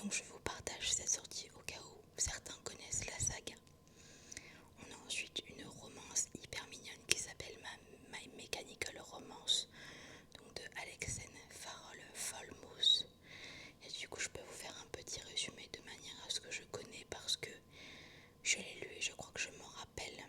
Donc je vous partage cette sortie au cas où certains connaissent la saga. On a ensuite une romance hyper mignonne qui s'appelle My Mechanical Romance, donc de Alexen Farrell Folmos. Et du coup je peux vous faire un petit résumé de manière à ce que je connais parce que je l'ai lu et je crois que je m'en rappelle.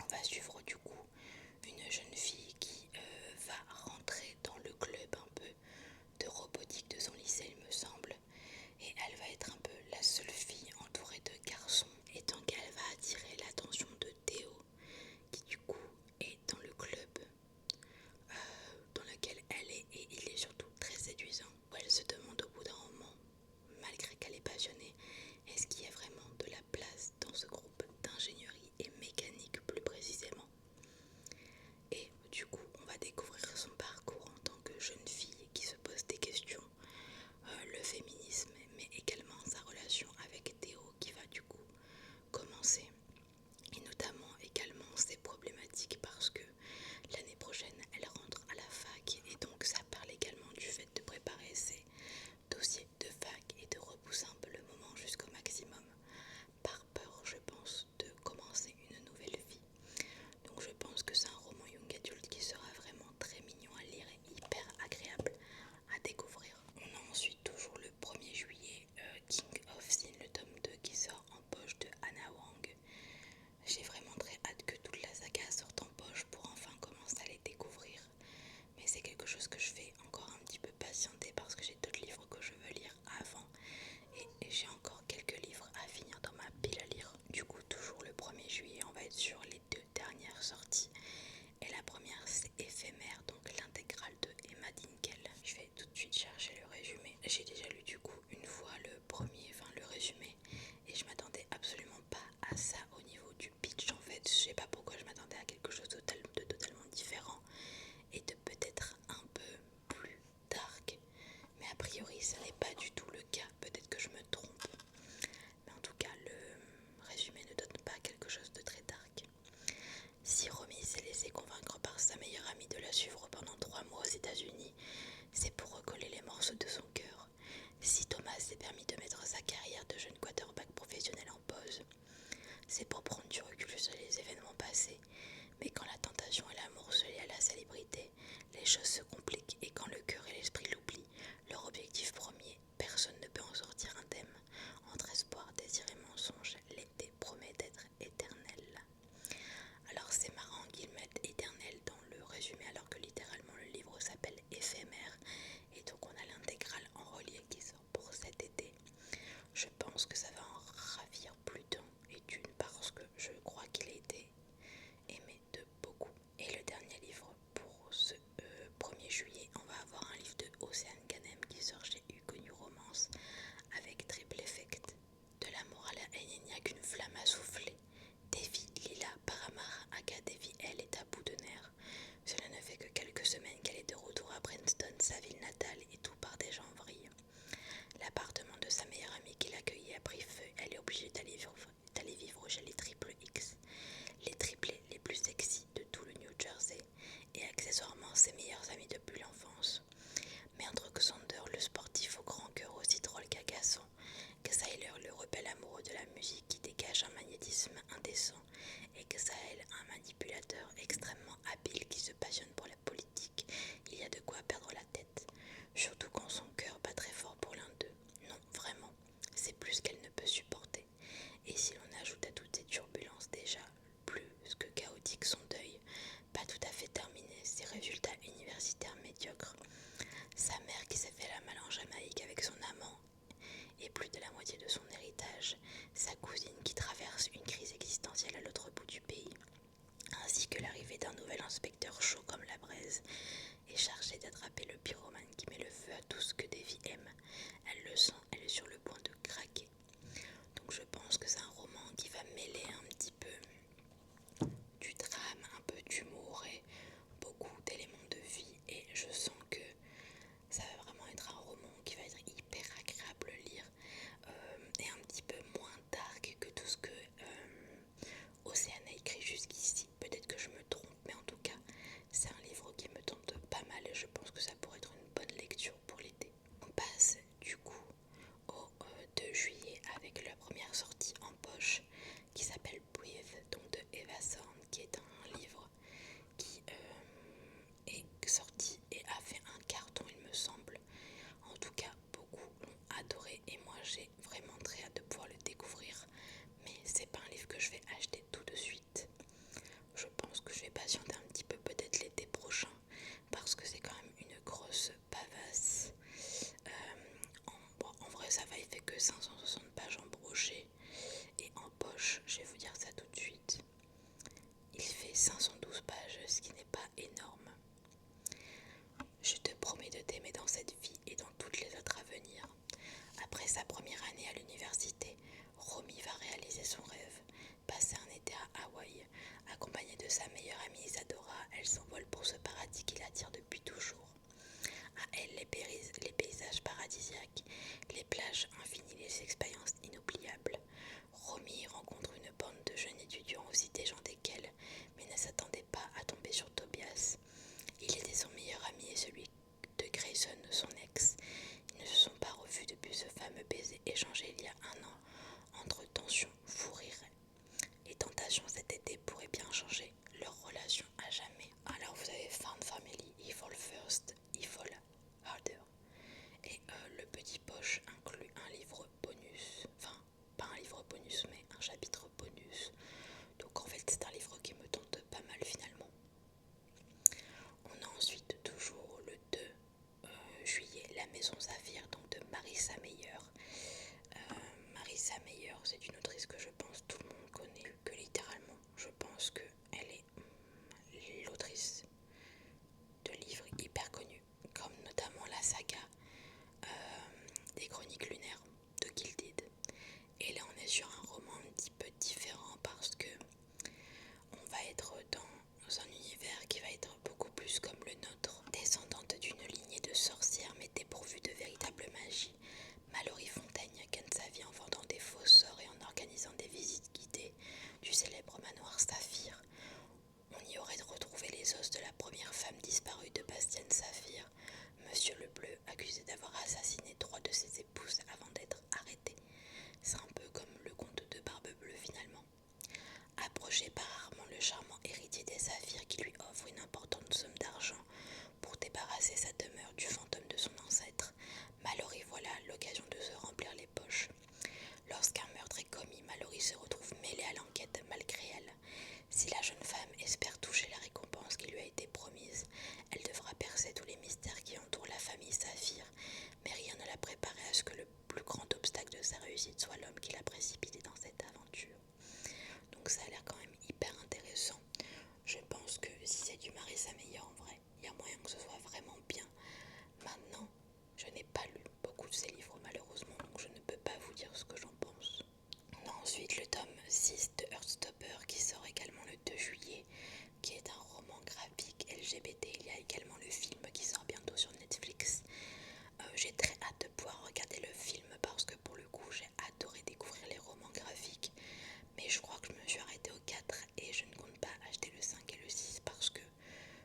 On va suivre du coup une jeune fille qui va rentrer dans le club un peu de robotique de son lycée, il me semble, et elle va être un peu la seule fille entourée de garçons, et donc elle va attirer l'attention de Théo qui du coup est dans le club dans lequel elle est, et il est surtout très séduisant, où elle se demande au bout d'un moment, malgré qu'elle est passionnée, est-ce qu'il y a vraiment de la place dans ce groupe d'ingénierie et mécanique plus précisément. Et du coup on va découvrir son parcours en tant que jeune fille qui se pose des questions, le féminisme, mais également sa relation avec Théo qui va du coup commencer, et notamment également ses problématiques parce que l'année prochaine elle rentre à la fac, et donc ça parle également du fait de préparer ses dossiers de fac et de repousser un peu le moment jusqu'au maximum par peur, je pense, de commencer une nouvelle vie. Donc je pense que c'est un roman young adulte qui sera vraiment très mignon à lire et hyper agréable à découvrir. On a ensuite toujours le 1er juillet King of Sin, le tome 2 qui sort en poche de Hannah Wang. J'ai vraiment très hâte que toute la saga sorte en poche pour enfin commencer à les découvrir. Mais c'est quelque chose que je fais encore un petit peu patienter parce que j'ai d'autres livres que je veux lire avant. Et j'ai encore quelques livres à finir dans ma pile à lire. Du coup toujours le 1er juillet on va être sur les 2 dernières sorties. Et la première c'est Éphémère, donc l'intégrale de Emma Dinkel. Je vais tout de suite chercher le résumé. J'ai déjà lu du coup une fois le résumé, et je m'attendais absolument pas à ça au niveau du pitch en fait. Je sais pas pourquoi je m'attendais à quelque chose de totalement différent et de peut-être un peu plus dark. Mais a priori ça n'est pas du tout le cas, peut-être que je me trompe. Mais en tout cas le résumé ne donne pas quelque chose de très dark. Si Romy s'est laissé convaincre par sa meilleure amie de la suivre pendant 3 mois aux États-Unis, c'est pour recoller les morceaux de son cœur. Si Thomas s'est permis de mettre sa carrière de jeune quarterback professionnel en pause, c'est pour prendre du recul sur les événements passés. Mais quand la tentation et l'amour se lient à la célébrité, les choses se compliquent, et quand le cœur et l'esprit l'oublient, leur objectif premier, personne ne peut en sortir indemne. Entre espoir, désir et mensonge, l'été promet d'être éternel. Alors c'est marrant qu'ils mettent éternel dans le résumé alors que littéralement le livre s'appelle Éphémère, et donc on a l'intégrale en relié qui sort pour cet été. Je pense que ça va en ravir plus d'un, et d'une parce que je crois qu'il a été aimé de beaucoup. Et le dernier livre pour ce 1er juillet, on va avoir un livre de Océane Ganem qui sort chez Hugo New Romance avec Triple Effect. De l'amour à la haine, il n'y a qu'une flamme à souffler. Devi, Lila, Paramara, Aga Devi, elle est à bout de nerfs. Cela ne fait que quelques semaines qu'elle est de retour à Princeton, sa ville natale, et tout part déjà en vrille. L'appartement de sa meilleure amie qui l'accueillait a pris feu. Elle est obligée d'aller vivre chez les Triple X, les triplés les plus sexy de tout le New Jersey, et accessoirement ses meilleurs amis depuis l'enfance. Mais entre Xander, le sportif au grand cœur aussi drôle qu'agaçant, que Syler, le rebelle amoureux de la musique qui dégage un magnétisme indécent, et que Sahel, un manipulateur extrêmement habile qui se passionne pour la politique, il y a de quoi perdre la tête. Surtout quand son cœur bat très fort pour l'un d'eux. Non, vraiment, c'est plus qu'elle ne peut supporter. Et si l'on ajoute à toutes ces turbulences déjà plus que chaotique son deuil, pas tout à fait terminé, ses résultats universitaires médiocres, sa mère qui s'est fait la malle en Jamaïque avec son amant et plus de la moitié de son héritage, sa cousine qui traverse une crise existentielle à l'autre bout du pays, ainsi que l'arrivée d'un nouvel inspecteur chaud comme la braise et chargé d'attraper le pyromane qui met le feu à tout ce que Davy j'ai vraiment très hâte de pouvoir le découvrir, mais c'est pas un livre que je vais acheter tout de suite. Je pense que je vais patienter un petit peu, peut-être l'été prochain, parce que c'est quand même une grosse bavasse. En vrai ça va, il fait que 560 pages en brochet, et en poche, je vais vous dire ça tout de suite, il fait 512 pages, ce qui n'est pas énorme. Je te promets de t'aimer dans cette vie et dans toutes les autres à venir. Après sa première année à l'université, Romy va réaliser son rêve, passer un été à Hawaï. Accompagnée de sa meilleure amie Isadora, elle s'envole pour ce paradis qui l'attire depuis toujours. À elle, les paysages paradisiaques, les plages infinies, les expériences inoubliables. Romy rencontre une bande de jeunes étudiants aussi déjantés qu'elle, mais ne s'attendait pas à tomber sur Tobias. Il était son meilleur ami et celui de Grayson, son ex. Ils ne se sont pas revus depuis ce fameux baiser échangé il y a un an. Entre tension, fou rire et tentation, cet été pourrait bien changer leur relation à jamais. Alors vous avez Found Family, Evil First, Evil Harder. Et le petit poche inclut un livre bonus. Enfin, pas un livre bonus, mais un chapitre bonus. Donc en fait, c'est un livre qui me tente pas mal finalement. On a ensuite toujours le 2 juillet, La Maison Saphir, donc de Marissa Meyer. Marissa Meyer, c'est une autrice que je pense tout le monde connaît, que littéralement, je pense qu'elle est l'autrice de livres hyper connus, comme notamment la saga des Chroniques lunaires de Gilded. Et là, on est sur un roman un petit peu différent parce que on va être dans un univers qui va être beaucoup plus comme le nôtre, descendante d'une lignée de sorcières mais dépourvue de véritable magie. Mallory Fontaine gagne sa vie en vendant des faux sorts et en organisant des visites guidées du célèbre manoir Saphir. On y aurait retrouvé les os de la première femme disparue de Bastienne Saphir, Monsieur le Bleu, accusé d'avoir assassiné 3 de ses épouses avant d'être arrêté. C'est un peu comme le conte de Barbe Bleue finalement. Approché par Armand, le charmant héritier des Saphirs, qui lui offre une importante somme d'argent pour débarrasser sa demeure du fantôme de son ancêtre, Mallory voilà l'occasion de se remplir les poches. Lorsqu'un meurtre est commis, Mallory se retrouve mêlée à l'enquête malgré elle. Si la jeune femme espère toucher la récompense qui lui a été promise, elle devra percer tous les mystères qui entourent la famille Saphir, mais rien ne l'a préparée à ce que le plus grand obstacle de sa réussite soit l'homme qui l'a précipitée dans cette aventure. Donc ça a l'air quand même hyper intéressant. Je pense que si c'est du Marissa Meyer en vrai, il y a moyen que ce soit vraiment bien. Maintenant, je n'ai pas lu beaucoup de ses livres malheureusement, donc je ne peux pas vous dire ce que j'en pense. On a ensuite le tome 6 de Heartstopper qui sort également le 2 juillet, qui est un roman graphique LGBT. Il y a également le film qui sort bientôt sur Netflix. J'ai très hâte de pouvoir regarder le film parce que pour le coup j'ai adoré découvrir les romans graphiques, mais je crois que je me suis arrêtée au 4 et je ne compte pas acheter le 5 et le 6 parce que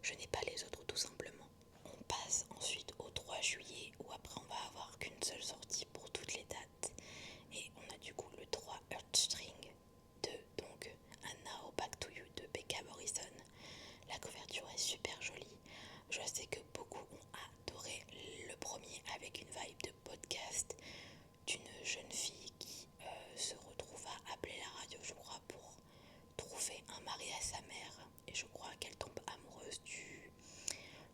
je n'ai pas les autres tout simplement. On passe ensuite au 3 juillet où après on va avoir qu'une seule sortie pour toutes les dates, et on a du coup le 3 Heartstring de donc un Now Back to You de Becca Morrison. La couverture est super jolie. Je sais que beaucoup ont adoré le premier avec une vibe de podcast d'une jeune fille qui se retrouve à appeler la radio, je crois, pour trouver un mari à sa mère. Et je crois qu'elle tombe amoureuse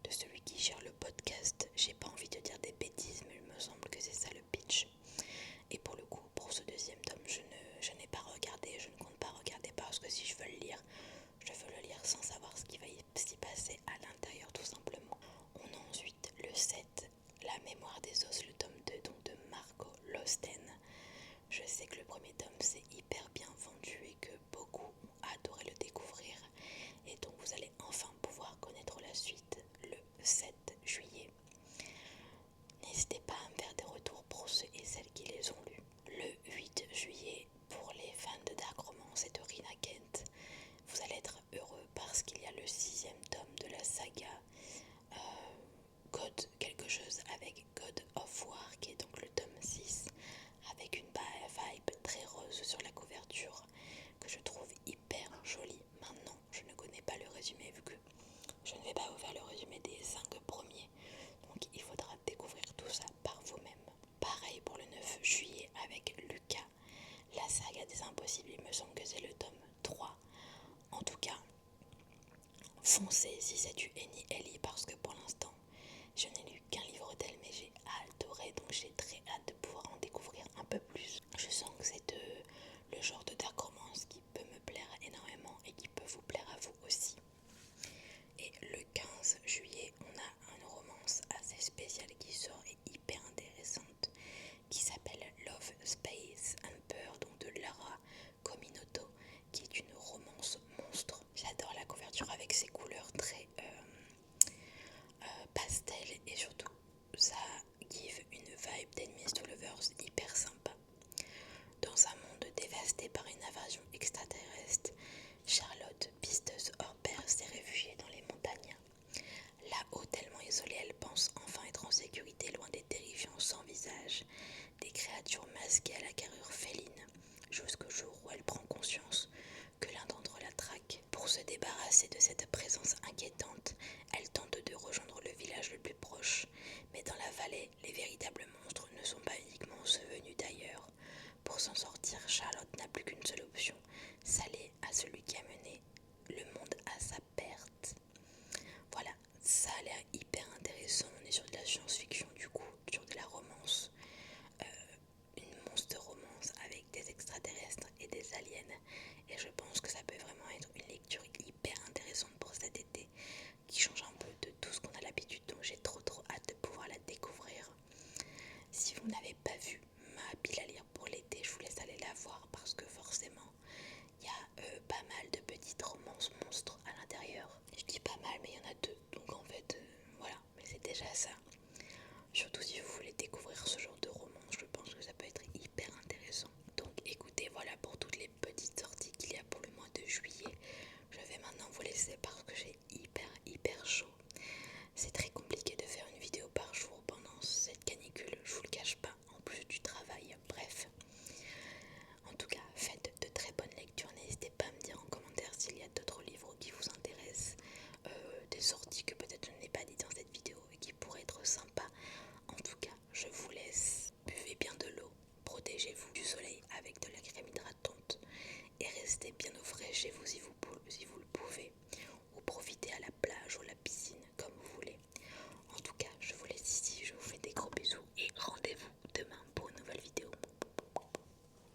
de celui qui gère le podcast. J'ai pas envie de dire des bêtises, mais il me semble que c'est ça le pitch. Et pour le coup, pour ce deuxième tome, je n'ai pas regardé, je ne compte pas regarder parce que si je veux le lire, je veux le lire sans savoir ce qui va s'y passer à l'intérieur tout simplement. On a ensuite le 7, La mémoire des os, le tome 2 donc de Marco Losten. Je sais que le premier tome s'est hyper bien vendu et que beaucoup ont adoré le découvrir. Et donc vous allez enfin pouvoir connaître la suite le 7 juillet. N'hésitez pas à me faire des retours pour ceux et avec Lucas. La saga des impossibles, il me semble que c'est le tome 3. En tout cas, foncez si c'est du Eni Ellie parce que pour l'instant, je n'ai lu qu'un livre d'elle, mais j'ai adoré, donc j'ai très hâte de pouvoir en découvrir un peu plus. Je sens que c'est le genre de dark romance qui peut me plaire énormément et qui peut vous plaire à vous aussi. Et le 15 juillet, on a une romance assez spéciale qui sort et hyper intéressante qui s'appelle Love, Space and Peur, donc de Lara Cominoto, qui est une romance monstre. J'adore la couverture avec ses couleurs très pastel et surtout ça give une vibe d'Enemies to Lovers hyper sympa. Dans un monde dévasté par une invasion extraterrestre, Charlotte, pisteuse hors pair, s'est réfugiée dans les montagnes. Là-haut, tellement isolée, elle pense enfin être en sécurité loin des terrifiants sans visage, des créatures masquées à la carrure féline, jusqu'au jour où elle prend conscience que l'un d'entre eux la traque. Pour se débarrasser de cette présence inquiétante, elle tente de rejoindre le village le plus proche, mais dans la vallée, les véritables monstres ne sont pas